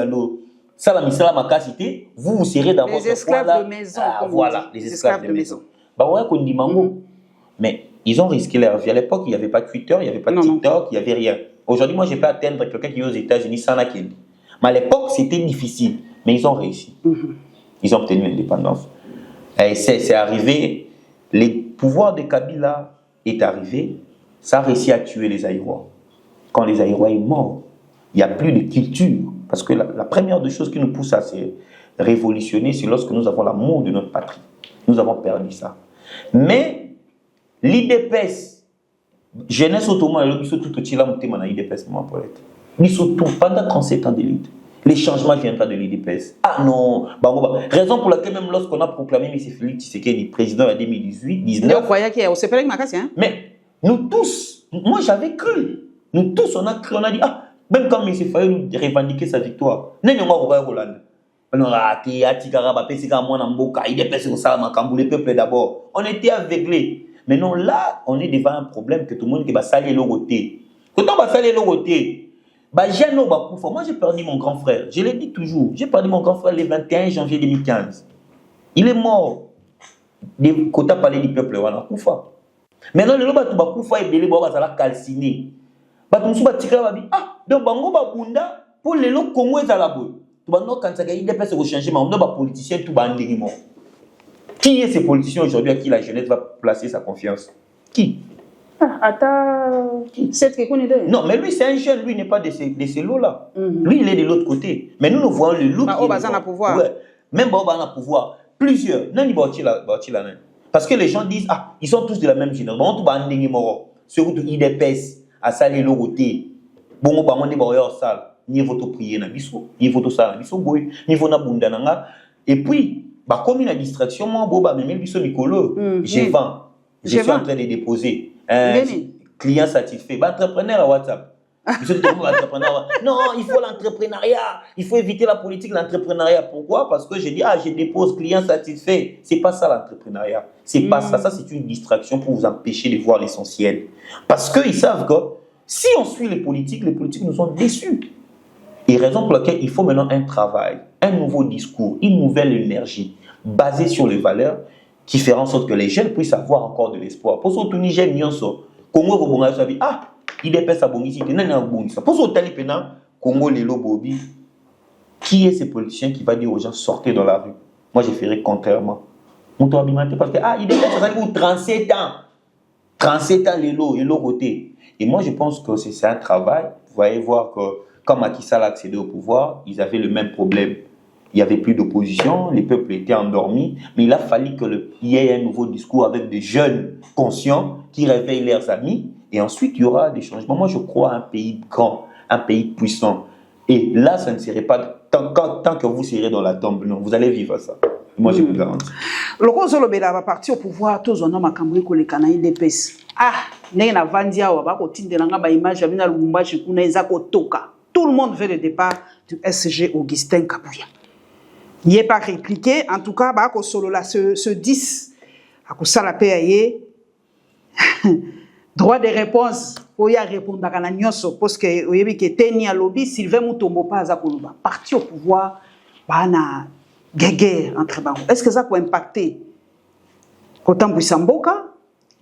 serez dans votre esclaves de maison. Voilà, les esclaves de maison. Mais ils ont risqué leur vie. À l'époque, il n'y avait pas Twitter, il n'y avait pas TikTok, il n'y avait rien. Aujourd'hui, moi, je peux atteindre quelqu'un qui est aux États-Unis sans la Kenya. Mais à l'époque, c'était difficile. Mais ils ont réussi. Ils ont obtenu l'indépendance. Et c'est arrivé, le pouvoir de Kabila est arrivé, ça a réussi à tuer les Aïrois. Quand les Aïrois sont morts, il n'y a plus de culture. Parce que la première des choses qui nous pousse à se révolutionner, c'est lorsque nous avons l'amour de notre patrie. Nous avons perdu ça. Mais l'IDPS, jeunesse ottomane, ils sont tout petits là, l'IDPS, ils sont tout pendant 37 ans d'élite. Les changements viennent pas de l'IDPS. Ah non, raison pour laquelle même lorsqu'on a proclamé M. Félix Tshisekedi président en 2018-19. Mais nous tous, moi j'avais cru. Nous tous, on a cru, on a dit, ah, même quand M. Faye revendiquait sa victoire, les peuples d'abord. On était aveuglés. Mais non, là, on est devant un problème que tout le monde va salir le côté. Quand on va salir le côté, moi j'ai perdu mon grand frère. Je l'ai dit toujours. J'ai perdu mon grand frère le 21 janvier 2015. Il est mort. Quand on a parlé du peuple, on a Koufa. Maintenant, le loba tuba Koufa est belé, on va calciner. Ah, donc bango babunda pour les lots Congo et Zalabo. Tu vas non quand ça gagne des personnes au changement, on doit politiciens tout bandé. Qui est ces politiciens aujourd'hui à qui la jeunesse va placer sa confiance? Qui? Attends, c'est ce qu'on est. Non, mais lui c'est un jeune, lui n'est pas de ces lots-là. Lui il est de l'autre côté. Mais nous voyons le loup. Pouvoir. Ouais. Même Baobana pouvoir. Plusieurs. Parce que les gens disent, ah, ils sont tous de la même génération. On tout bandé moro. Surtout IDPS. À saler le côté. Bon, on va demander à salle. Ni votre prier na biso, ni votre salle na biso boy, ni votre bunda nanga. Et puis, comme une distraction, moi, boba même biso Nicolo, je vends. Je suis en train de déposer. Client satisfait. Entrepreneur à WhatsApp. Non, il faut l'entrepreneuriat. Il faut éviter la politique, l'entrepreneuriat. Pourquoi? Parce que je dis, ah, je dépose client satisfait. C'est pas ça l'entrepreneuriat. C'est pas ça. Ça, c'est une distraction pour vous empêcher de voir l'essentiel. Parce qu'ils savent que si on suit les politiques nous ont déçus. Et raison pour laquelle il faut maintenant un travail, un nouveau discours, une nouvelle énergie basée sur les valeurs qui feront en sorte que les jeunes puissent avoir encore de l'espoir. Pour ce que jeunes nyonso, Congo ah, il est pas ça bon ici, pour ce que Congo lelo bobi, qui est ce politicien qui va dire aux gens sortez dans la rue? Moi je ferai contrairement. Parce que ah, il est ça pour 37 ans. 37 ans lelo côté. Et moi je pense que c'est un travail. Vous allez voir que quand Macky Sall a accédé au pouvoir, ils avaient le même problème. Il n'y avait plus d'opposition, les peuples étaient endormis, mais il a fallu qu'il y ait un nouveau discours avec des jeunes conscients qui réveillent leurs amis, et ensuite il y aura des changements. Moi je crois à un pays grand, un pays puissant. Et là, ça ne serait pas, tant que vous serez dans la tombe, non, vous allez vivre ça. Moi, je vous garantis. Le Kozolobela va partir au pouvoir, tous on a Makambri ko le Kanaï d'EPS. Ah, n'est na Vandia ou Bako Tindelanga ba image Abina Lumbashi Kuna Ezako Toka. Tout le monde veut le départ du SG Augustin Kabouya. Il n'est pas répliqué, en tout cas, Bako Solo là, ce 10, à Kosala PAE, droit de réponse, il y a répondre à la nyonso, parce que vous avez que Teni à lobby, Sylvain Moutombo pas à Koluba. Parti au pouvoir, bana guerre entre banques. Est-ce que ça peut impacter Kotan Buissamboka?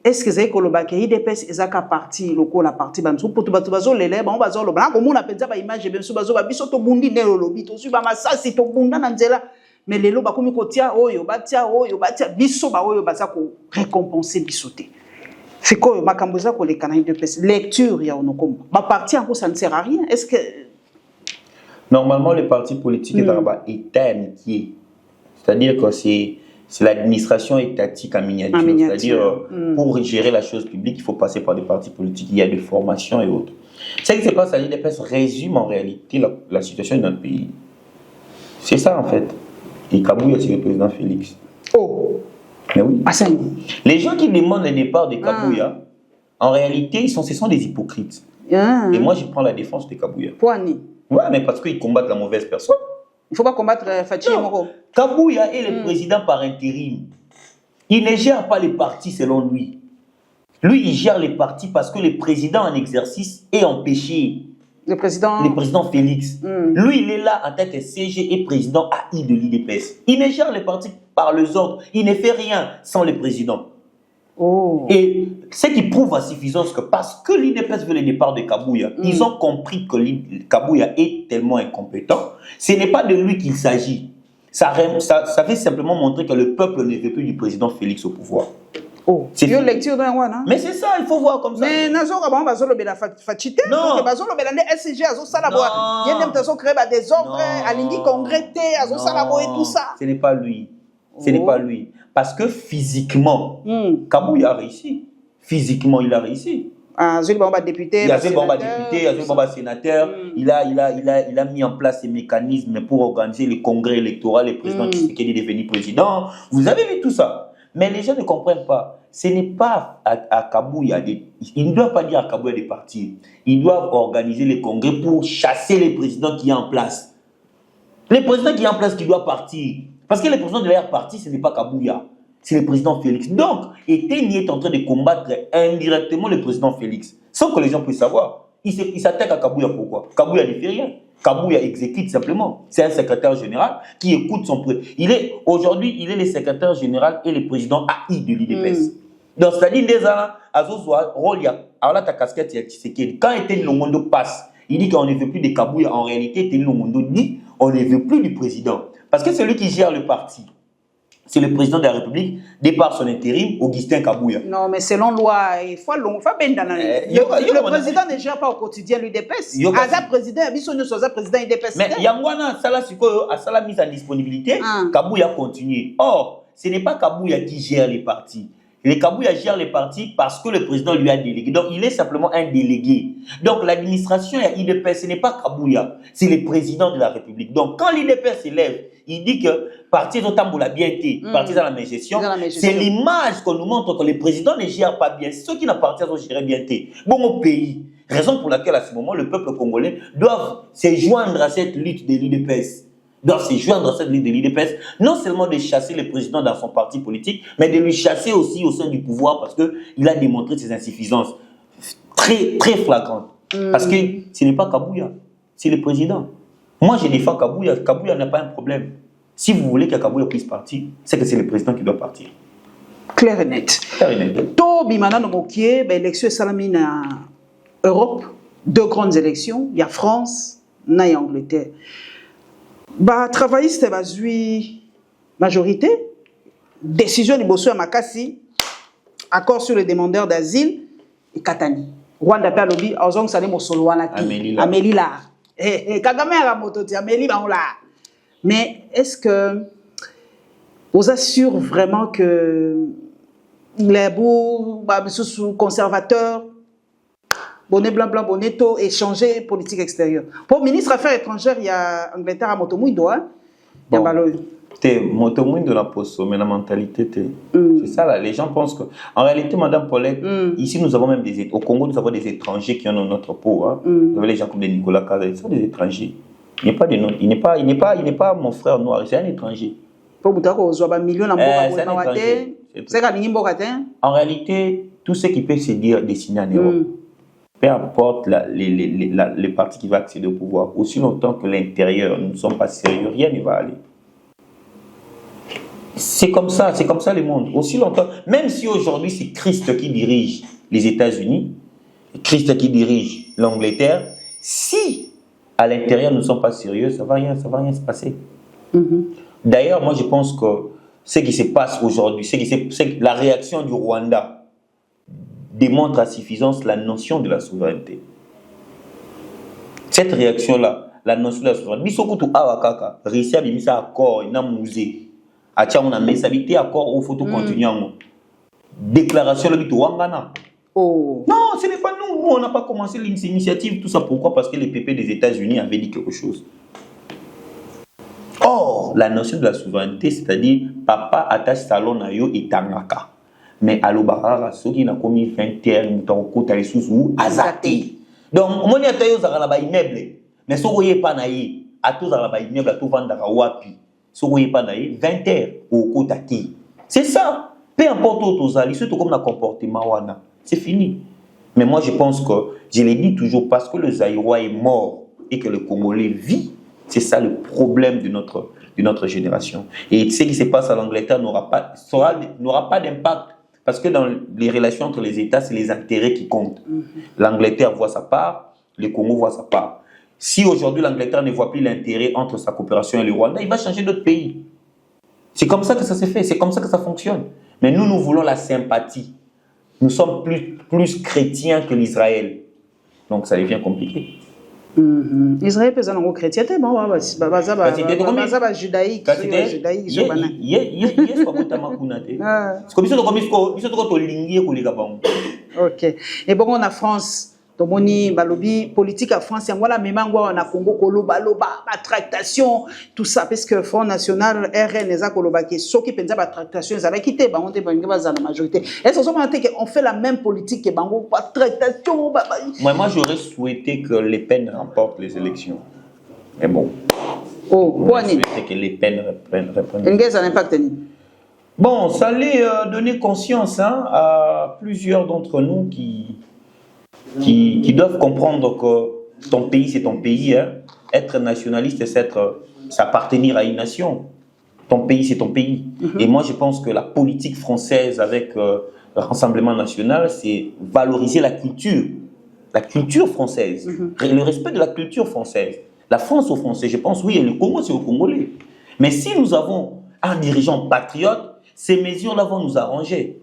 Est-ce que ça peut impacter l'IDPS et ça parti local la partie banso pour tout bazo les lèvres, on bazo le blanc, comme on appelle ça, image bien sûr bazo babiso to bundi ne lobby, to suba masasi to bunda nanzela, mais les loba comme kotia oyo batia biso ba oyo baza ko récompenser bisoté. C'est quoi makamboza ko les canaux de pes lecture ya onokomba. Ba parti en ça ne sert à rien. Est-ce que normalement les partis politiques est amitié. C'est-à-dire que c'est l'administration étatique en miniature. C'est-à-dire, pour gérer la chose publique, il faut passer par des partis politiques. Il y a des formations et autres. Ce qui se passe à l'IDPS résume en réalité la situation de notre pays. C'est ça, en fait. Et Kabouya, c'est le président Félix. Oh! Mais oui. Ah, ça y est. Les gens qui demandent le départ de Kabouya, en réalité, ce sont des hypocrites. Et moi, je prends la défense de Kabouya. Poani. Ouais, mais parce qu'ils combattent la mauvaise personne. Il ne faut pas combattre Fatih Moro. Kabouya est le président par intérim. Il ne gère pas les partis selon lui. Lui, il gère les partis parce que le président en exercice est empêché. Le président Félix. Lui, il est là en tant que CG et président AI de l'IDPS. Il ne gère les partis par les ordres. Il ne fait rien sans le président. Oh. Et ce qui prouve à suffisance que parce que l'IDPS veut le départ de Kabouya, ils ont compris que Kabouya est tellement incompétent. Ce n'est pas de lui qu'il s'agit. Ça fait simplement montrer que le peuple ne veut plus du président Félix au pouvoir. Oh. C'est une lecture d'un one, hein? Mais c'est ça, il faut voir comme ça. Mais Nazo Rabon va zolo bela fatité. Non. Va zolo bela ne SG azo salabo. Il y a même tazo créé des ordres, alingi congrès azo salabo et tout ça. Ce n'est pas lui. Ce n'est pas lui. Parce que physiquement, Kabouya a réussi. Physiquement, il a réussi. Ah, Zul Bamba député. Il a Zul Bamba député, il a Zul Bamba sénateur. Il a mis en place ces mécanismes pour organiser le congrès électoral. Le président Tshisekedi est devenu président. Vous avez vu tout ça. Mais les gens ne comprennent pas. Ce n'est pas à Kabouya. Ils ne doivent pas dire à Kabouya de partir. Ils doivent organiser les congrès pour chasser les présidents qui sont en place. Les présidents qui sont en place qui doivent partir. Parce que le président de l'air parti, ce n'est pas Kabouya, c'est le président Félix. Donc, Eteni est en train de combattre indirectement le président Félix, sans que les gens puissent savoir. Il s'attaque à Kabouya pourquoi? Kabouya ne fait rien. Kabouya exécute simplement. C'est un secrétaire général qui écoute son président. Aujourd'hui, il est le secrétaire général et le président AI de l'IDPS. Donc, c'est-à-dire, des années, Azozwa, Rolia, alors là, ta casquette, c'est que quand Eteni Longondo passe, il dit qu'on ne veut plus de Kabouya. En réalité, Eteni Longondo dit on ne veut plus du président. Parce que celui qui gère le parti, c'est le président de la République, départ son intérim, Augustin Kabouya. Non, mais selon loi, il faut le président ne gère pas au quotidien l'UDPS. Aza président, président IDPS. Mais Yangwana, ça là, c'est la mise en disponibilité, Kabouya continue. Or, ce n'est pas Kabouya qui gère les partis. Le Kabouya gère les partis parce que le président lui a délégué. Donc, il est simplement un délégué. Donc, l'administration et l'IDPS, ce n'est pas Kabouya, c'est le président de la République. Donc, quand l'IDPS s'élève, il dit que parti de Tamboula bien été, parti dans la même gestion, c'est l'image qu'on nous montre que le président ne gère pas bien. Ceux qui n'appartiennent au gérer bien été. Bon, au pays. Raison pour laquelle, à ce moment, le peuple congolais doit se joindre à cette lutte de l'IDPS. Doivent se joindre à cette lutte de l'IDPS, non seulement de chasser le président dans son parti politique, mais de lui chasser aussi au sein du pouvoir parce qu'il a démontré ses insuffisances très, très flagrantes. Parce que ce n'est pas Kabouya, c'est le président. Moi, je défends Kabouya. Kabouya n'a pas un problème. Si vous voulez que Kabouya puisse partir, c'est que c'est le président qui doit partir. Clair et net. Clair et net. To bimana no mokie, l'élection salami na Europe, 2 grandes élections, il y a France, il y a Angleterre. Bah, travailliste va jouer majorité, décision de Bosso Makassi, accord sur les demandeurs d'asile et Katani. Rwanda pa lobby, ozong sale mosolo wana ti. Amélie là. Kagame a la moto ti Amélie ba on là. Mais est-ce que vous assure vraiment que les beaux conservateurs bonnet blanc, blanc, bonnet tôt, échanger politique extérieure. Pour ministre Affaires étrangères, il y a Angleterre à Motomouindo, hein? Bon. Motomouindo de la poste, mais la mentalité, c'est ça là. Les gens pensent que. En réalité, Madame Paulette, ici nous avons même au Congo, nous avons des étrangers qui ont notre peau. Hein. Vous avez les gens comme Nicolas Kaza, ce sont des étrangers. Il n'est pas mon frère noir, c'est un étranger. En réalité, tout ce qui peut se dire destiné en Europe, peu importe le parti qui va accéder au pouvoir, aussi longtemps que l'intérieur, nous ne sommes pas sérieux, rien ne va aller. C'est comme ça le monde. Aussi longtemps, même si aujourd'hui c'est Christ qui dirige les États-Unis, Christ qui dirige l'Angleterre, si à l'intérieur nous ne sommes pas sérieux, ça va rien se passer. D'ailleurs, moi je pense que ce qui se passe aujourd'hui, la réaction du Rwanda démontre à suffisance la notion de la souveraineté. Cette réaction-là, la notion de la souveraineté, Bisokutu Awakaka, Russie a mis ça à corps, il a musée. On a mis habité accord au photo continuer. Déclaration de Wangana. Oh. Non, ce n'est pas nous. Nous, on n'a pas commencé l'initiative. Tout ça pourquoi? Parce que les PP des États-Unis avaient dit quelque chose. Or, la notion de la souveraineté, c'est-à-dire papa attache salon à yo et tangaka. Mais à l'Obarara, ceux qui n'ont commis 20 terres, nous avons côté les sous azati. Donc, on a taillé aux arabes immeubles. Mais si vous n'avez pas naïe, à tous les arabes immeubles, à tout vendre à wapi. Si vous n'avez pas naïe, 20 terres au côté. C'est ça. Peu importe où tu surtout comme le comportement, c'est fini. Mais moi, je pense que, je l'ai dit toujours, parce que le Zaïrois est mort et que le Congolais vit, c'est ça le problème de notre génération. Et ce qui se passe à l'Angleterre n'aura pas d'impact. Parce que dans les relations entre les États, c'est les intérêts qui comptent. L'Angleterre voit sa part, le Congo voit sa part. Si aujourd'hui l'Angleterre ne voit plus l'intérêt entre sa coopération et le Rwanda, il va changer d'autres pays. C'est comme ça que ça se fait, c'est comme ça que ça fonctionne. Mais nous voulons la sympathie. Nous sommes plus chrétiens que l'Israël. Donc ça devient compliqué. Israël peut être chrétien, bon, judaïque. Ok. Et bon, on a France. Tomoni balobi politique à France, voilà même en Congo koloba tractation tout ça parce que Front National RN les a kolobaki ceux qui pensaient la tractation ils avaient quitté on était la majorité. Est-ce qu'on fait la même politique que bango pas tractation? Moi j'aurais souhaité que Les Pen remporte les élections. Mais bon. Oh, j'aurais souhaité que Les Pen reprenne. Quel impact? Bon, ça allait donner conscience à plusieurs d'entre nous qui doivent comprendre que ton pays, c'est ton pays. Hein. Être nationaliste, c'est s'appartenir à une nation. Ton pays, c'est ton pays. Et moi, je pense que la politique française avec le Rassemblement national, c'est valoriser la culture française, le respect de la culture française. La France aux Français, je pense, oui, et le Congo, c'est aux Congolais. Mais si nous avons un dirigeant patriote, ces mesures-là vont nous arranger.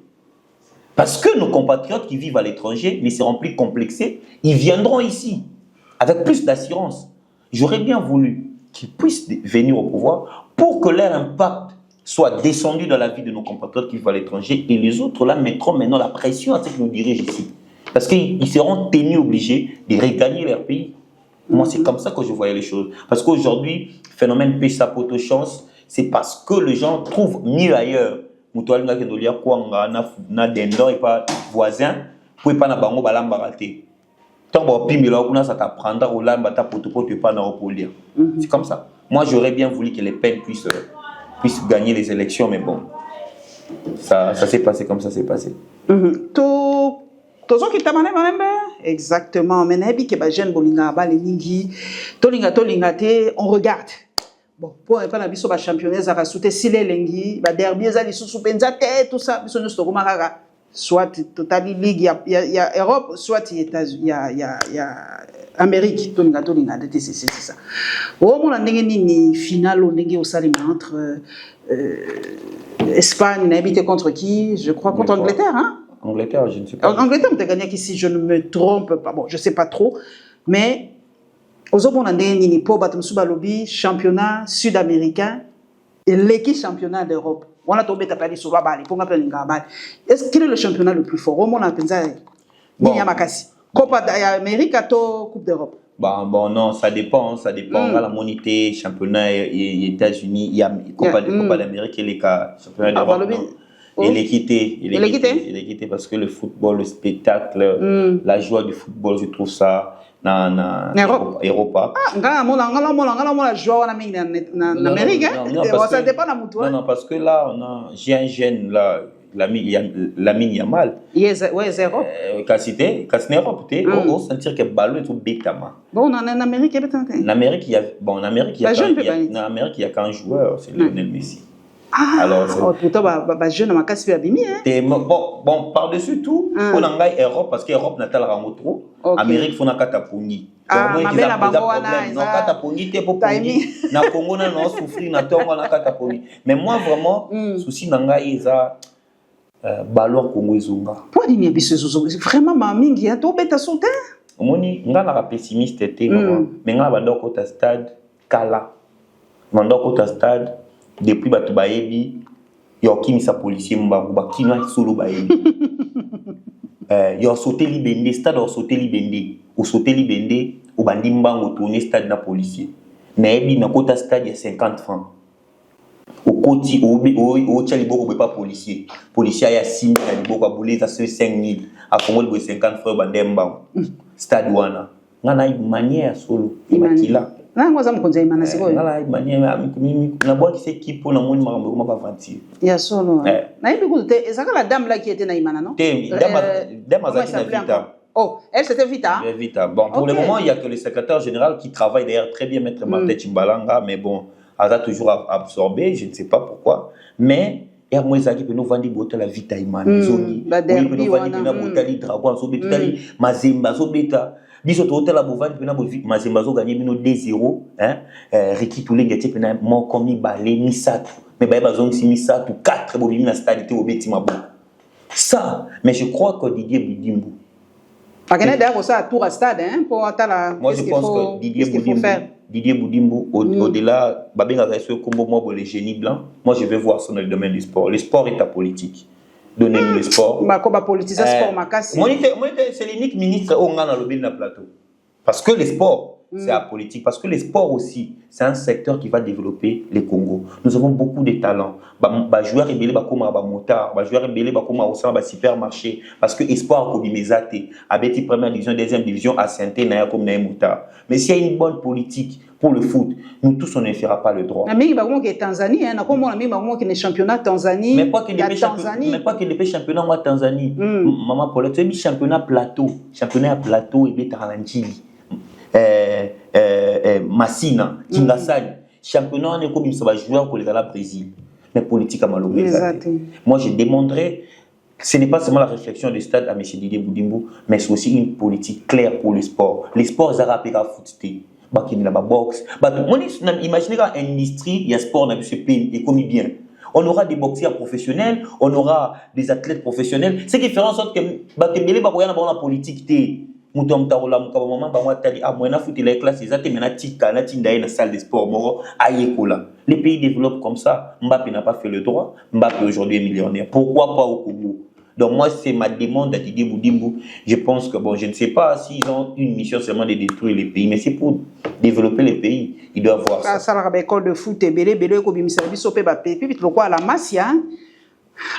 Parce que nos compatriotes qui vivent à l'étranger ne seront plus complexés, ils viendront ici avec plus d'assurance. J'aurais bien voulu qu'ils puissent venir au pouvoir pour que leur impact soit descendu dans la vie de nos compatriotes qui vivent à l'étranger et les autres là mettront maintenant la pression à ceux qui nous dirigent ici. Parce qu'ils seront tenus obligés de regagner leur pays. Moi, c'est comme ça que je voyais les choses. Parce qu'aujourd'hui, le phénomène PSA Poto Chance, c'est parce que les gens trouvent mieux ailleurs. Mutualinga kendolia kwanga na dendon et pas voisin pour pas na bango balamba raté. Tant bon pimela kuna ça t'apprendra au lamba ta potopoto pas na opolia. C'est comme ça. Moi j'aurais bien voulu que Les Pen puissent gagner les élections mais bon. Ça s'est passé comme ça s'est passé. Tout ceux qui t'amènent exactement mais nabi ke ba jeune bolinga ba les ningi tolinga te on regarde. Bon, pour ne pas la biso ba championnaise à sauter si les lengi, ba derby za li sous penzate tout ça, biso nous stoko marara. Soit totally ligue il y a Europe, soit il y a Amérique, tolinga c'est ça. Au moment ndenge ni finale ndenge au salima entre Espagne n'a habité contre qui? Je crois contre Angleterre hein. Angleterre, je ne sais pas. Angleterre on a gagné ici, je ne me trompe pas. Bon, je sais pas trop, mais championnat sud-américain et l'équipe championnat d'Europe. On a tombé tapé sur Babali pour m'appeler Ngabali. Est-ce quel est le championnat le plus fort? Au monde a pensé bon, Copa d'Amérique à Coupe d'Europe. Bon, non, ça dépend. La monité, championnat et États-Unis, il y a Copa d'Amérique et les cas championnat d'Europe. Et l'équité, parce que le football, le spectacle, la joie du football, je trouve ça dans Europa. Ça dépend de moi. Non, parce que là, j'ai un jeune, là, Lamine Yamal. Oui, zéro. Quand c'est en Europe, on sentir que le ballon est tout bétama. Bon, en Amérique, en Amérique, il y a qu'un joueur, c'est Lionel Messi. Alors, plutôt, jeune, ma casse abîmé. Bon, par-dessus tout, on a Europe, parce qu'Europe n'a pas la trop. Amérique, il faut n'a qu'à poni. Mais moi, vraiment, souci n'a pas ballon Congo Zunga. Pourquoi il y a vraiment mamingi a tout bête sauter? Moni ngana pessimiste était mais ngana bando ko ta stade kala. Bando ko ta stade depuis batu baebi yoki sa policier mbangu bakina solo baebi. Yo sauté libende stade o sauté libende ou sauté libende ou bandi mbangu tourner stade na policier. Na ebi na ko ta stade ya 50 francs. Au côté au Tchaliboko pas policier il y a 6 000 Tchaliboko a boulé ça 5 000 à Congo le 50 frères bandemba stade wana ngana manière solo imakila na ngoza mkonza imana siko ngana manière na bois qui c'est qui pour na moni makambo ko mavantir ya solo na ibi ku te ezaka la dame là qui était na imana non dame azaki na vita. Oh, elle c'était Vita. Vita. Bon, pour le moment, il n'y a que le secrétaire général qui travaille d'ailleurs très bien, Maître Martin Chimbalanga, mais bon, elle a toujours absorbé, je ne sais pas pourquoi. Mais, il y a moins qui peut nous vendre des la Vita Imani, Zoni, oui, peut nous vendre des dragon, Zobetali, Mazemba, Zobeta. Biso to hôtel à Bovan, peut nous Mazemba, Zo gagné 2-0, hein, Ricky Toulé, Gati, peut nous mon commis balé, Misatu. Mais bah, bazon si Misatu, 4 bobines na stade, au Betimabo. Ça, mais je crois que Didier Boudimbo. D'ailleurs, ça tour à stade, hein, pour attendre. Moi, je pense que Didier Boudimbo, au-delà, Babenga reste comme moi, le génie blanc. Moi, je vais voir ça dans le domaine du sport. Le sport est à politique. Donnez-nous le sport. Comme politiser sport, ma casse. C'est l'unique ministre où on a dans le plateau. Parce que le sport, c'est à politique. Parce que le sport aussi, c'est un secteur qui va développer les Congo. Nous avons beaucoup de talents. Joueurs rebelles, comme motard, joueurs rebelles, comme au supermarché. Parce que espoir comme Mezate, avec première division, deuxième division, à Saint-Étienne, comme motard. Mais s'il y a une bonne politique pour le foot, nous tous on ne fera pas le droit. Mais il y a Tanzanie, hein, comme on a mis qui est championnat Tanzanie. Mais pas que des championnats moi Tanzanie. Maman Paulette, c'est championnat plateau et Betaranjili. Massina, Kingasani, championnat on est comme ça va jouer pour les Brésil. Mais politique à Malo. Moi je demanderais, ce n'est pas seulement la réflexion du stade à M. Didier Boudimbo, mais c'est aussi une politique claire pour le sport. Les sports zarapéra footité. Bakini la boxe. Imaginez une industrie, il y a sport dans ce pays et comme bien. On aura des boxeurs professionnels, on aura des athlètes professionnels. Ce qui fait en sorte que Bakembele Bakoya n'a pas la politique. Mouton Tarola, Moukamama, Bamwatali, Amouena, Fouti, la classe, ils ont Menatika, Natindaï, la salle de sport, Moro, Ayekola. Les pays développent comme ça. Mbappé n'a pas fait le droit. Mbappé aujourd'hui est millionnaire. Pourquoi pas au Congo? Donc, moi, c'est ma demande à Didier Boudimbo. Je pense que, bon, je ne sais pas s'ils ont une mission seulement de détruire les pays, mais c'est pour développer les pays. Ils doivent voir ça. Ça, la école de foot, Bélé, comme il service au Pépé, puis le quoi, à la Massia.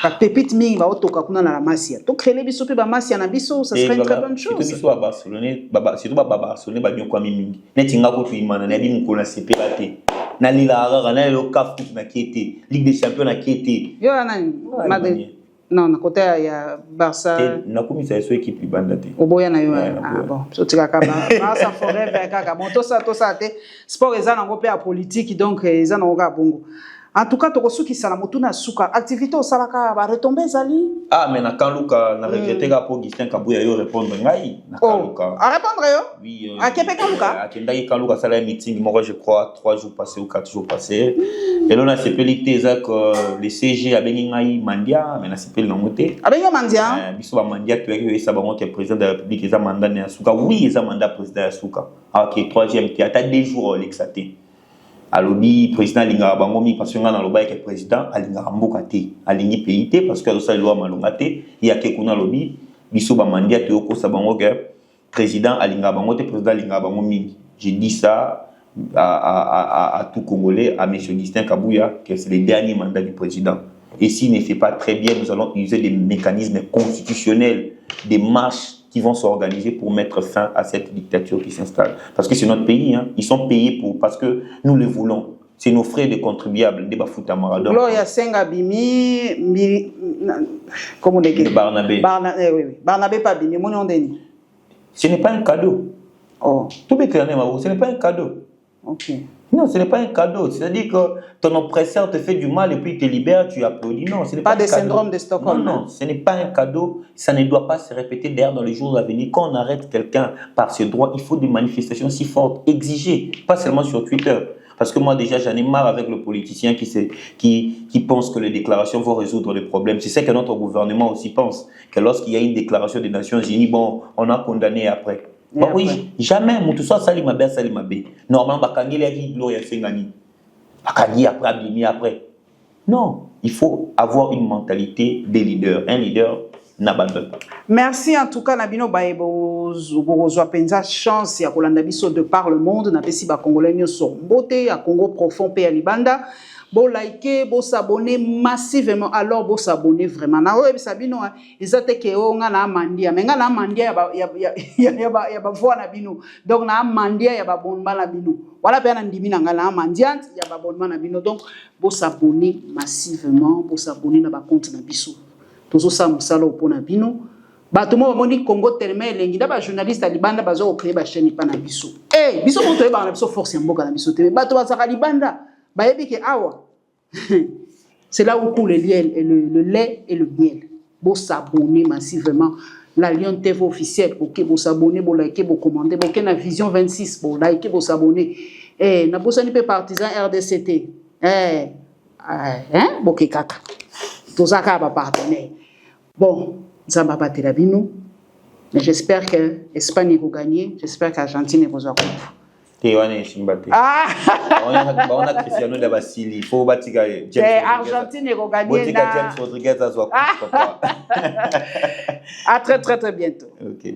La pépite mingi ba otoka kuna na la Masia. To créer biso pe ba Masia na biso, ça serait une très bonne chose. C'est biso à Barcelone, c'est tout ba Barcelone ba bien kwa mingi. Netinga ko tuimana na bi mukona CP baté. Na lila ara na le CAF na kiete, Ligue des Champions na kiete. Yo nani? Madrid. Non, na côté ya Barça. Na komisa so équipe bandate. Oboya na yo. Ah bon, so tika ka ba. Ça forêt vers kaka. Bon to ça te sport ezana ngo pe a politique donc ezana ngo ka bongo. En tout cas, tu as qui ça la motuna suka activité au salaka va retomber zali. Ah mais na kanluka na regretter ga pour Gistin Kabouya yo répondre ngai na kanluka. À répondre yo? Oui. À Québec kanluka? À Kendai kanluka ça la meeting moi je crois 3 jours passés ou 4 jours passés. Et là on a sepelité ça que le CG a béni ngai mandia mais na sepel na moté. A béni mandia? Biso ba mandia tu es ça bango que président de la République eza mandat na suka. Oui, eza mandat président ya suka. OK, troisième qui a 2 jours l'exaté. Alobi président alinga bangomi parce que ngana loba ke président alinga mboka te alingi pays te parce que ça loi malonga te ya ke kuna lobi biso ba mandia te ko sa bango ke président Alinga Bango, président Alinga Bango Mingi. J'ai dit ça à tout Congolais, à M. Augustin Kabouya, que c'est le dernier mandat du président. Et s'il ne fait pas très bien, nous allons utiliser des mécanismes constitutionnels, des marches qui vont s'organiser pour mettre fin à cette dictature qui s'installe. Parce que c'est notre pays, hein. Ils sont payés parce que nous le voulons. C'est nos frais de contribuables, des Bafouta Maradon. Gloria Senga Bimi, comment on dit? Barnabé. Oui. Barnabé pas Bimi, mon nom d'Eni. Ce n'est pas un cadeau. Oh. Tout ce n'est pas un cadeau. Ok. Non, ce n'est pas un cadeau. C'est-à-dire que ton oppresseur te fait du mal et puis il te libère, tu applaudis. Non, ce n'est pas un cadeau. Pas de syndrome de Stockholm. Non, ce n'est pas un cadeau. Ça ne doit pas se répéter d'ailleurs dans les jours à venir. Quand on arrête quelqu'un par ses droits, il faut des manifestations si fortes, exigées, pas seulement sur Twitter. Parce que moi, déjà, j'en ai marre avec le politicien qui pense que les déclarations vont résoudre les problèmes. C'est ça que notre gouvernement aussi pense. Que lorsqu'il y a une déclaration des Nations Unies, bon, on a condamné après. Bon, oui, jamais. Tout ça, Salimabé. Normalement, Bakangi, les Gloria Sengani. Bakangi après, Abimi après. Non, il faut avoir une mentalité des leaders. Un leader n'abandonne pas. Merci en tout cas, Nabino Baebo, Penza, chance à Kolanda Biso de par le monde. Napesi ba Congolais sont beauté, à Congo profond, pays à Libanda. Bon liker, bon s'abonner massivement. Alors bon s'abonner vraiment. Na ouais Sabino, ils étaient que on a na mandia, mais na mandia ya ba voix na bino. Donc na mandia ya ba bonba na bino. Voilà bien andimi na ngala mandia ya ba bonba na bino. Donc bon s'abonner massivement, bon s'abonner na ba compte na biso. Tozo sa musalo pour na bino. Bato mo bamoni Congo tellement elengi da ba journaliste à Libanda bazo créer ba chaîne pa na biso. Eh biso mo to ba na biso force mboka na biso te. Bato ba za Libanda. C'est là où coule le lait et le miel. Vous s'abonner massivement. La Lyon TV officielle. Vous s'abonner, vous liker, vous commander. Vous avez la Vision 26. Vous liker, vous s'abonner. Eh, n'a pas besoin de partisan RDCT. Vous kaka. Tout ça va partenaire. Bon, ça va pas te bino. Mais j'espère que l'Espagne va gagner. J'espère qu'Argentine va gagner. Ah! On a Cristiano da Basili. Il faut bâtir Argentine va gagner. James Rodriguez à À très bientôt. Ok.